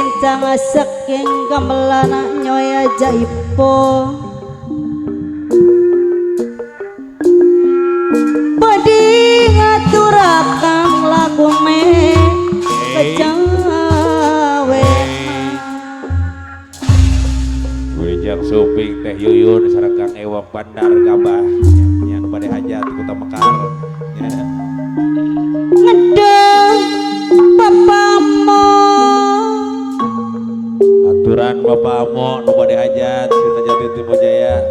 sirincang saking gamelana nyoya jaipo badi ngaturakan lagu me kejawe Wijak suping teh yuyun sareng Kang Ewok Bandar Gabah yang pada hajat di Kota Mekar ya. ngedeng bapakmu Aturan Bapak Amo nu pada hajat Sirna Jati Timur Jaya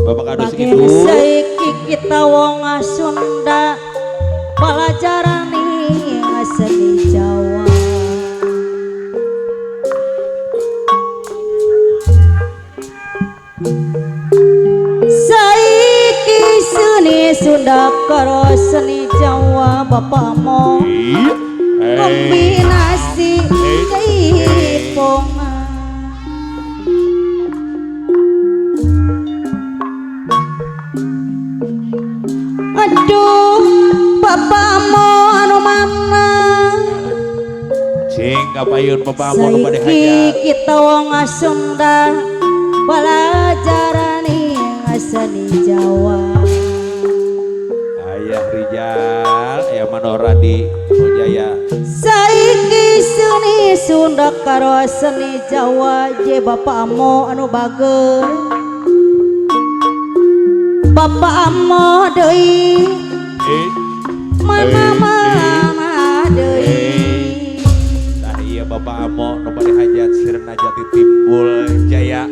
Bapak Kadus bagi itu saiki kita wong Sunda pelajarani seni Jawa saiki seni Sunda karo seni Jawa bapakmu kombinasi jaipongan aduh bapakmu anu mana sing kapayun Bapak Amo nu pada saiki hajat kita wong Sunda pelajarani seni Jawa Ayah Rijal Ayah Manora di Timur Jaya saiki seni Sunda karo seni Jawa je bapakmu anu bager bapakmu deui mana deui Tah iya Bapak Amo nu pada hajat Sirna Jati Timbul Jaya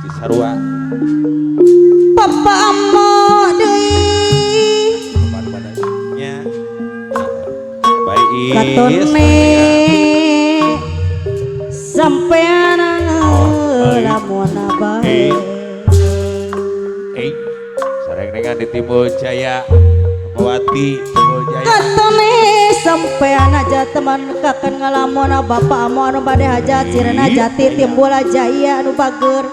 Cisarua bapakmu deui pada-padanya baik katone sampean lamun bae sareng dengan di Timur Jaya Mawati Timur Jaya katone sampean aja teman kaken ngalamun bapakmu anu bade hajat Sirna Jati Timbul Jaya anu bager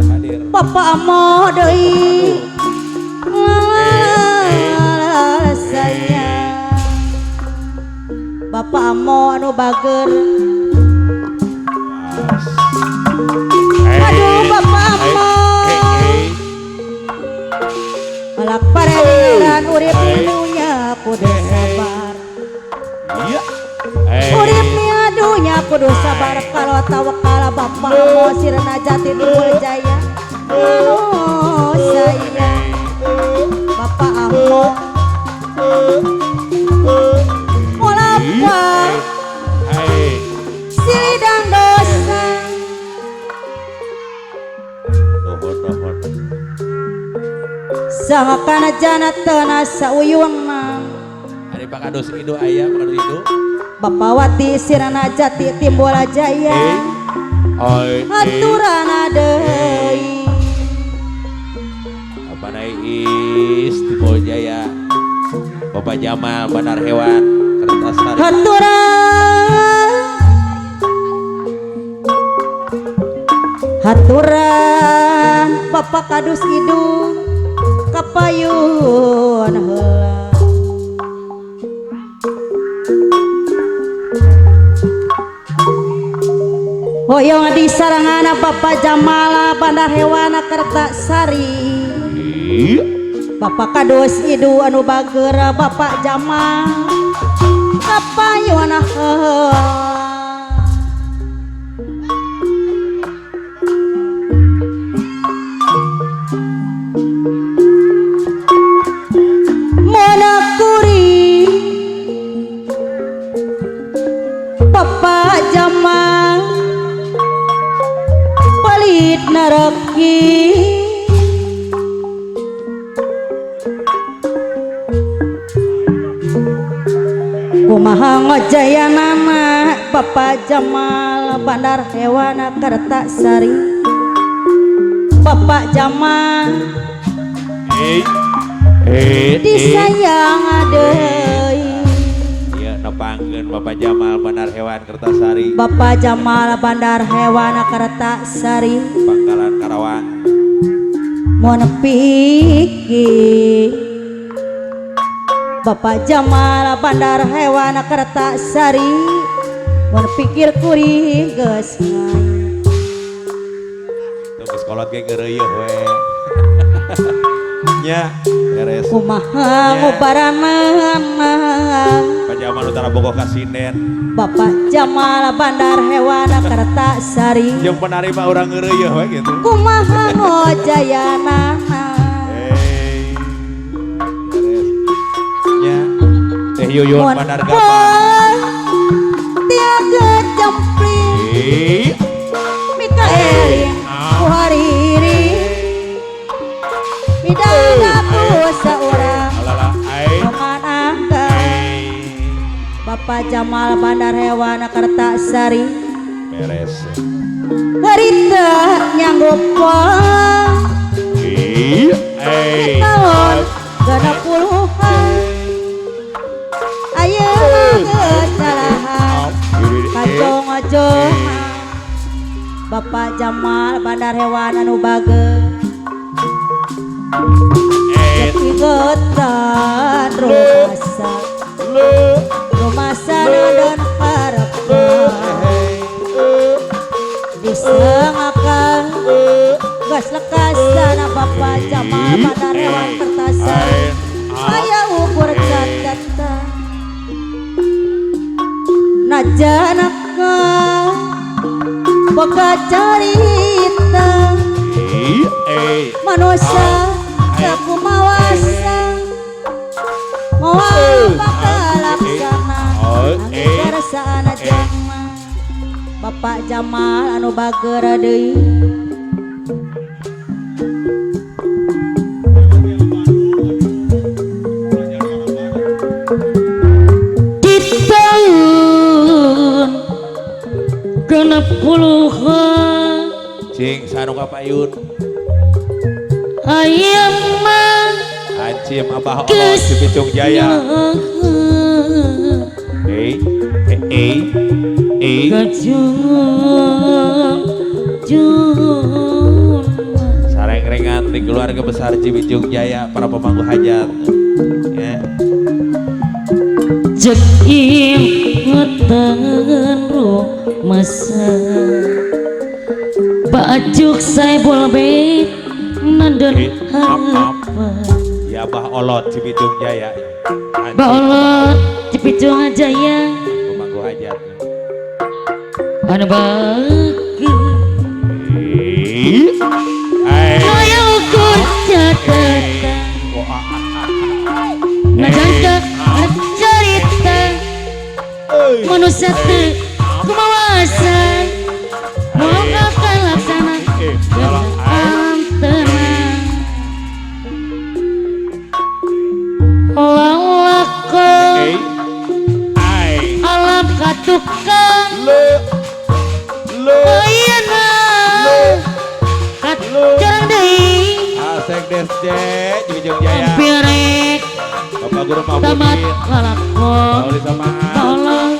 hadir bapakmu deui saya bapakmu anu bager aduh bapakmu malak parengan urip dunya kudu sabar iya urip dunya kudu sabar kalau tawakal bapakmu Sirna Jati Timbul Jaya anu saya bapakmu olapa silidang dosa nuhun sangakana jana teuna sauyunna ada Pak Kadus Ido ayah Pak Kadus Ido Bapawati Sirna Jati Timbul Jaya aturana deui Abana Iis Timur Jaya Bapak Jamal Bandar Hewan Kertasari haturan Bapak Kadus Idung kapayun heula hoyong di sarangana Bapak Jamal Bandar Hewan Kertasari Bapak Kadus Idu anu bager Bapak Jamal kapayun heula Bapak Jamal pelit nereki kumaha ngojayanana Bapak Jamal Bandar Hewan Kertasari Bapak Jamal disayang deui nepangkeun Bapak Jamal Bandar Hewan Kertasari Bapak Jamal Bandar Hewan Kertasari Pangkalan Karawang mau nepiki Bapak Jamal Bandar Hewan Kertasari mun pikir kuring geus ngai Terus kolot ge ngeureueuh we. Nya beres. kumaha ngobarana Pajaman Utara Bogor Kasinen. Bapak Jamal Bandar Hewan Kertasari Jeung penerima urang ngeureueuh we gitu. kumaha ngojayana Hey. Beres. Nya Teh Yuyun Bandar Gabah. tiaga jempling Mikaelin kuhariri midana ku saurang Alala ai. roman angga Bapak Jamal Bandar Hewan Kertasari Beres. harita nyanggupa tahun genep puluhan ayeuna kesalahan kajong-jong Bapak Jamal Bandar Hewan anu bagel Jatigetan rumasa dan harapan disengakan gas lekasana Bapak Jamal Bandar Hewan Kertasari aya ukur catatan najanaka boga carita manusia sakumawasa moal pakalaksana anu kersana jama Bapak Jamal anu bageur deui di tahun genep puluhan Cing sanu kapayun. ayam mah Acim Abah Allah Cibicung Jaya. Sareng ringan di keluarga besar Cibicung Jaya para pemangku hajat. Ya. Jekim ngetengen masa Bajuk Saibul Bait Nandun apa Ya Abah Olot Cibicung Jaya. Baolot Cibicung Jaya Pemangku hajat. anu bagus aya ukur catatan ngajangka cerita manusia teu kumawasan mau akan laksana alam tenang lalakon alam katukang ayeuna jarang deui Asek Desde Cibicung Jaya. pirek Bapak Guru tamat Mabudi. lalakon Pauli Samaan. tolong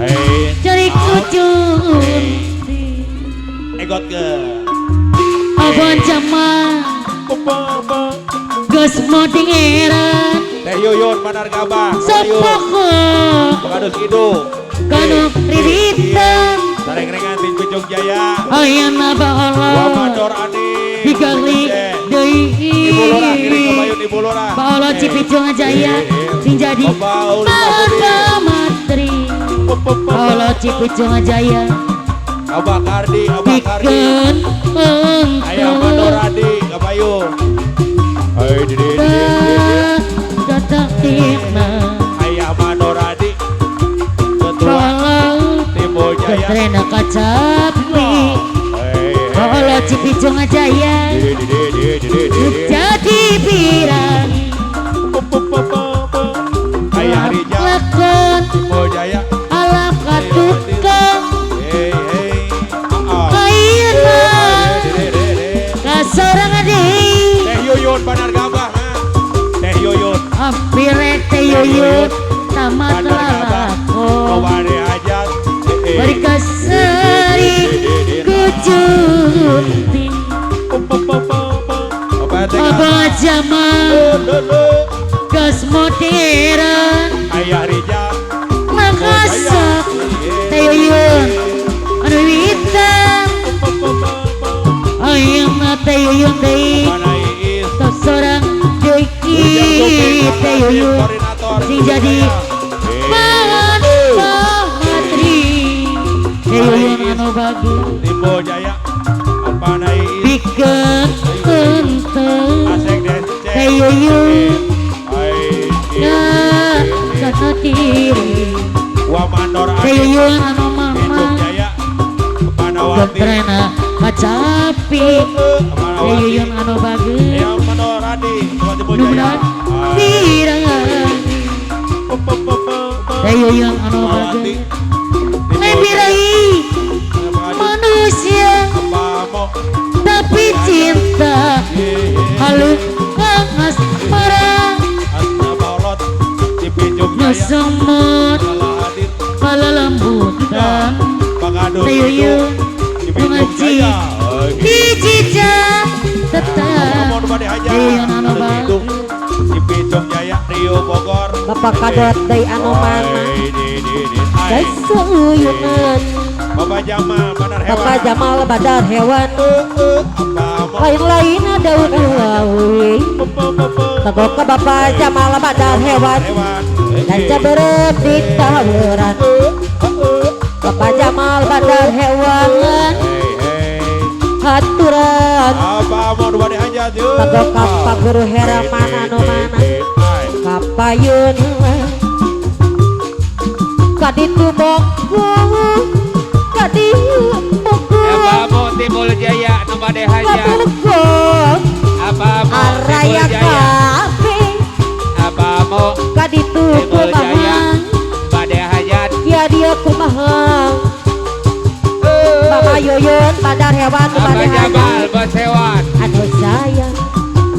Hei. cari kucun Egot ke. abon Jamal geus moding eran Teh Yuyun Bandar Gabah. sepoko Pengadus Idung. kanu riritan Sareng ringan di Cibicung Jaya. ayeuna baola Wamador Adi. digali deui Ibu Lora kiring kebayun Ibu Lora. baola Cibicung Jaya sing jadi Pauli Mabudi. materi baola Cibicung Jaya Abah Kardi, Abah Kardi. pikeun Ayah Mador Adi kebayun. Hei didi datang tina Ayah Mador Adi. Ketua baola Timbo Jaya. ketrena kacapi baola Cibicung Jaya jadi pirang Ayah Rijal. lakon Timbo Jaya. alam katukang Hei. ayeuna kasorang deui Teh Yuyun Bandar Gabah. Teh Yuyun. hampir teh yuyut tamat lalakon Kobade hajat. bari kasari kucuting Abah Jamal geus modern Ayah Rijal. makasak teh yuyut Yuyun deui Mana Iis tos sorang deui teh Yuyun sing jadi bahan pamatri teh Yuyun anu bagus Timbo Jaya Mana Iis pikeun teu Asek DC teh Yuyun Iya kana tiri Wamandor teh Adi Yuyun anu Induk mamang Jaya Panawati Getrena macapi teh Yuyun anu bagus Yang Mandor Adi Timbo nu Jaya berat teh Yuyun anu bagus birai manusia tapi cinta halus hangas marah nyesemut pala lambutan teh Yuyun mengaji hijijah tetap teh Yuyun anu bagus Bapak kadot dari anu mana guys seuyunan Bapak Jamal Badar Hewan Bapak Jamal Badar Hewan lain-lain daun awi tegok ke Bapak Jamal Badar Hewan dan caberep di tawuran Bapak Jamal Badar Hewan haturan tegok ke Pak Guru Hera mana anu mana kapayun kaditu bongku kaditu bongku Abamu Timbul Jaya nu bade haja kabuku Abamu araya Timbul Jaya kafe Abamu kaditu Timbul Jaya kumahang bade hajat ya dia kumahang Mama Yuyun Badar Hewan nu Abah bade Jamal haja Bos Hewan anu sayang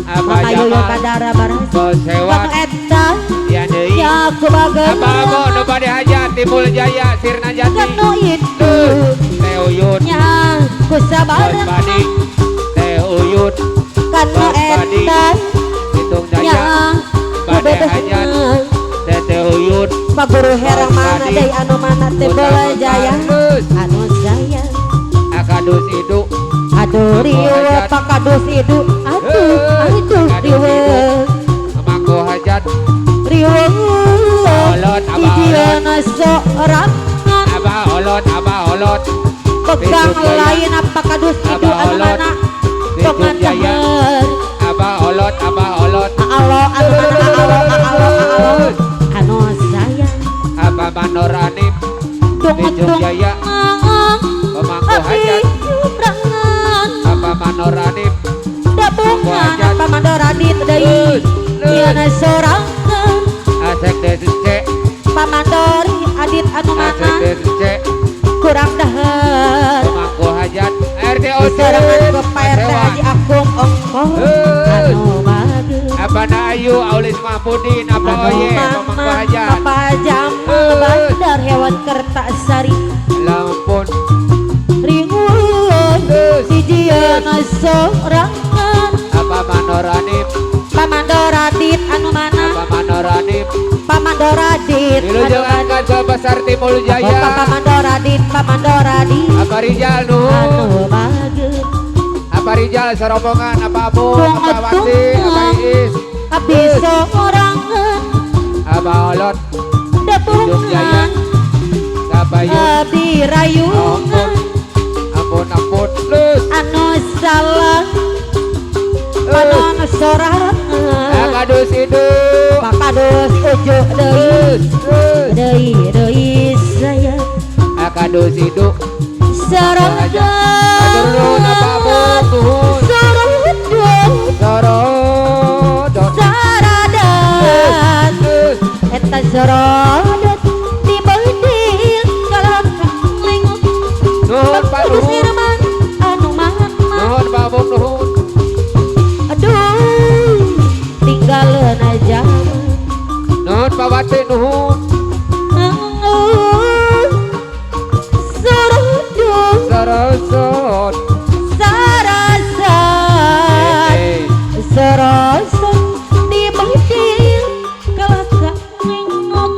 Abah Mama Yuyun Jamal Badar Baras Bos Hewan kamu eta ya deui ya aku bageus Abamu nu bade hajat Timbul Jaya Sirna Jati kanu itu Teh Uyun nya ku Bos sabareng Badi Teh Uyun kanu Bos Badi eta Hitung nya Jaya ku bade hajat bebeungan Teh Uyun Pak Guru Herang mana deui anu mana teh Bola Jaya anu sayang Akadus Idu aduh rieu Pak Kadus Idu aduh rieu Mangko hajat rieu Olot, Abah Didiana seorang Abah Olot pegang lain Pak Kadus Idu Abah anu Olot, mana Pitung Jaya pengandahan Abah Olot alo anu mana alo anu sayang Abah Manoranim Pitung Jaya Pemangku hajat Abah Manoranim dabungan Pak Mandoradit deui Diana sorangan Asek Desce Pak Mandori adit anu Asek mana Desce kurang dahar Pemangku hajat RTO sorangan ke Pak RT Haji Agung Ongkoh anu bagus Abana Ayu Aulis Mahmudin Abah anu Oye Pemangku mama hajat Papa Jamal Bandar Hewan Kertasari Lampun ringun Didiana sorangan Abah Manoranim Pak Mandoradit anu mana Abah Manoranim Pak Mandoradit Dilujangankan ke besar Timul Jaya Pak Mandoradit Abah Rijal Nuhun anu bagus Abah Rijal serombongan Abah Abu Bunga Abah Wati Abah Iis abdi sorangan Abah Olot dabungan Kabayun abdi rayungan Ampun Lus anu salah panon sorangan Akadus Idu Pak Kadus ujuk deui sayang Akadus Idu sorangan Atur nuhun Abah Abu Nuhun sorangan Sorodot saradan eta sorodot di beudil kalahkah lengok Nuhun Pak Kadus Nuhun Irman anu mana Nuhun Pak Abu Nuhun aduh tinggalin aja Nuhun Pak Wati Nuhun Sarasot Sarasan di beudil kalahkah lengok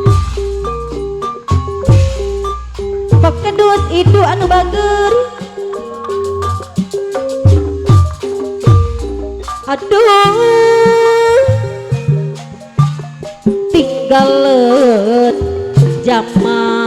Pak Kadus itu anu bager aduh tinggal zaman